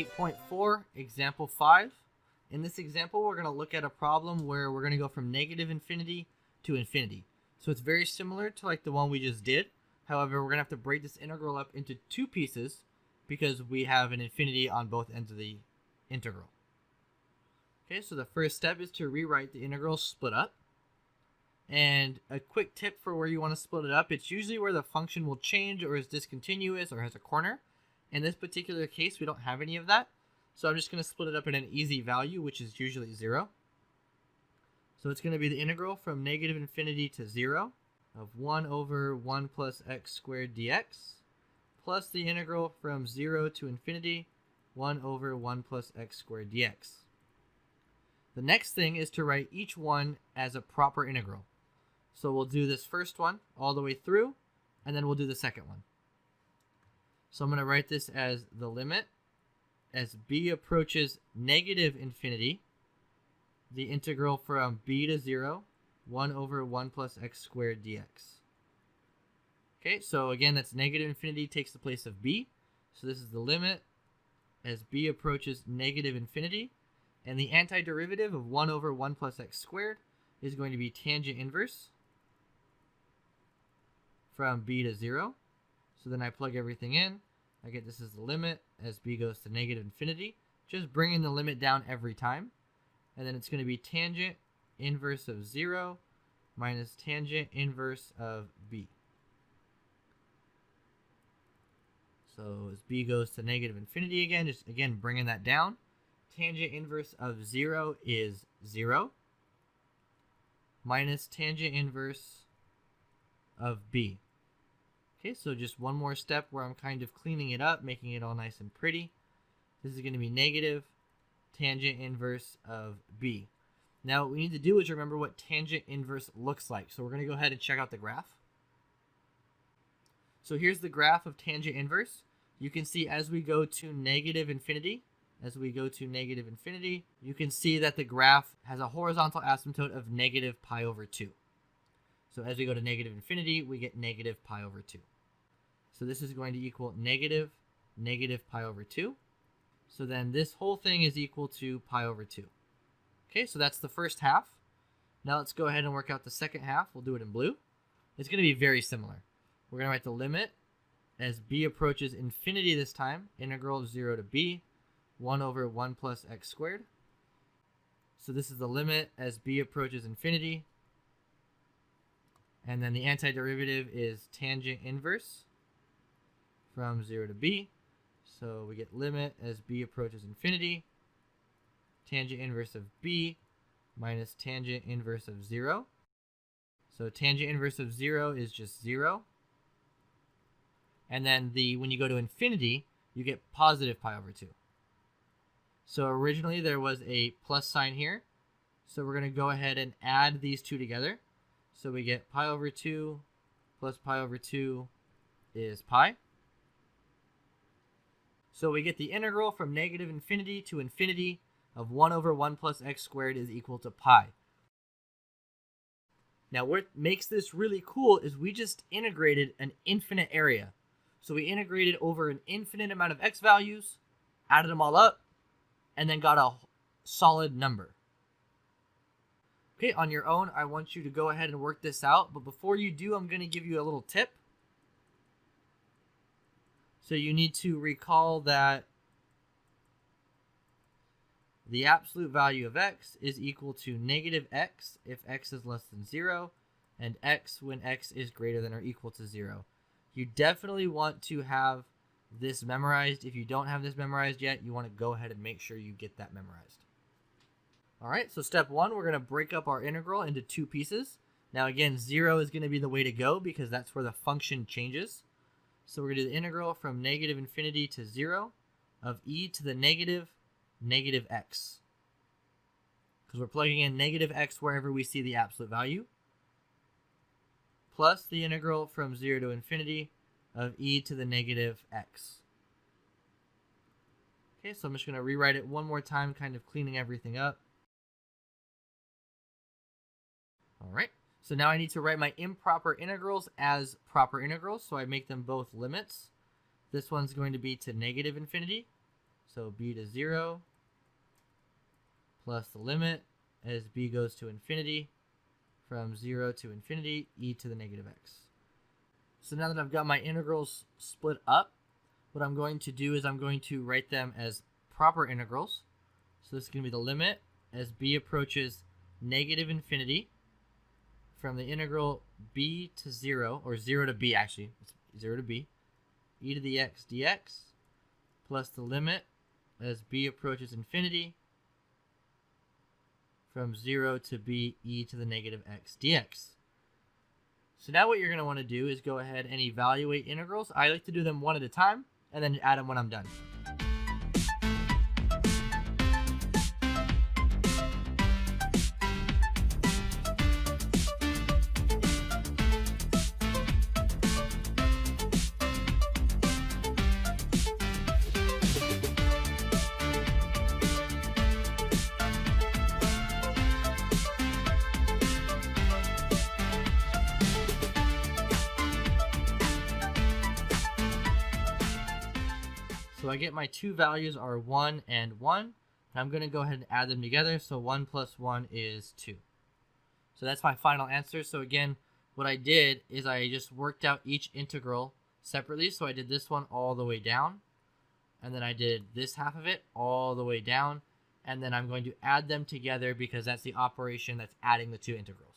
8.4, example 5. In this example, we're going to look at a problem where we're going to go from negative infinity to infinity. So it's very similar to like the one we just did. However, we're going to have to break this integral up into two pieces because we have an infinity on both ends of the integral. Okay, so the first step is to rewrite the integral split up. And a quick tip for where you want to split it up, it's usually where the function will change or is discontinuous or has a corner. In this particular case, we don't have any of that. So I'm just going to split it up in an easy value, which is usually 0. So it's going to be the integral from negative infinity to 0 of 1 over 1 plus x squared dx plus the integral from 0 to infinity 1 over 1 plus x squared dx. The next thing is to write each one as a proper integral. So we'll do this first one all the way through, and then we'll do the second one. So I'm going to write this as the limit as b approaches negative infinity, the integral from b to 0, 1 over 1 plus x squared dx. Okay, so again, that's negative infinity takes the place of b. So this is the limit as b approaches negative infinity. And the antiderivative of 1 over 1 plus x squared is going to be tangent inverse from b to 0. So then I plug everything in. I get this is the limit as b goes to negative infinity. Just bringing the limit down every time. And then it's going to be tangent inverse of 0 minus tangent inverse of b. So as b goes to negative infinity again, just again bringing that down. Tangent inverse of 0 is 0 minus tangent inverse of b. Okay, so just one more step where I'm kind of cleaning it up, making it all nice and pretty. This is going to be negative tangent inverse of b. Now what we need to do is remember what tangent inverse looks like. So we're going to go ahead and check out the graph. So here's the graph of tangent inverse. You can see as we go to negative infinity, you can see that the graph has a horizontal asymptote of negative pi over 2. So as we go to negative infinity, we get negative pi over 2. So this is going to equal negative pi over 2. So then this whole thing is equal to pi over 2. Okay, so that's the first half. Now let's go ahead and work out the second half. We'll do it in blue. It's going to be very similar. We're going to write the limit as b approaches infinity this time, integral of 0 to b, 1 over 1 plus x squared. So this is the limit as b approaches infinity. And then the antiderivative is tangent inverse from 0 to b. So we get limit as b approaches infinity, tangent inverse of b minus tangent inverse of 0. So tangent inverse of 0 is just 0. And then when you go to infinity, you get positive pi over 2. So originally there was a plus sign here. So we're going to go ahead and add these two together. So we get pi over 2 plus pi over 2 is pi. So we get the integral from negative infinity to infinity of 1 over 1 plus x squared is equal to pi. Now what makes this really cool is we just integrated an infinite area. So we integrated over an infinite amount of x values, added them all up, and then got a solid number. Okay, on your own, I want you to go ahead and work this out. But before you do, I'm going to give you a little tip. So you need to recall that the absolute value of x is equal to negative x if x is less than 0, and x when x is greater than or equal to 0. You definitely want to have this memorized. If you don't have this memorized yet, you want to go ahead and make sure you get that memorized. All right, so step 1, we're going to break up our integral into two pieces. Now again, 0 is going to be the way to go because that's where the function changes. So we're going to do the integral from negative infinity to 0 of e to the negative x. Because we're plugging in negative x wherever we see the absolute value. Plus the integral from 0 to infinity of e to the negative x. Okay, so I'm just going to rewrite it one more time, kind of cleaning everything up. All right, so now I need to write my improper integrals as proper integrals, so I make them both limits. This one's going to be to negative infinity. So b to 0 plus the limit as b goes to infinity from 0 to infinity e to the negative x. So now that I've got my integrals split up, what I'm going to do is I'm going to write them as proper integrals. So this is going to be the limit as b approaches negative infinity from the integral b to 0, or 0 to b actually, it's 0 to b, e to the x dx, plus the limit as b approaches infinity from 0 to b e to the negative x dx. So now what you're going to want to do is go ahead and evaluate integrals. I like to do them one at a time and then add them when I'm done. So I get my two values are 1 and 1, and I'm going to go ahead and add them together. So 1 plus 1 is 2. So that's my final answer. So again, what I did is I just worked out each integral separately. So I did this one all the way down, and then I did this half of it all the way down, and then I'm going to add them together because that's the operation that's adding the two integrals.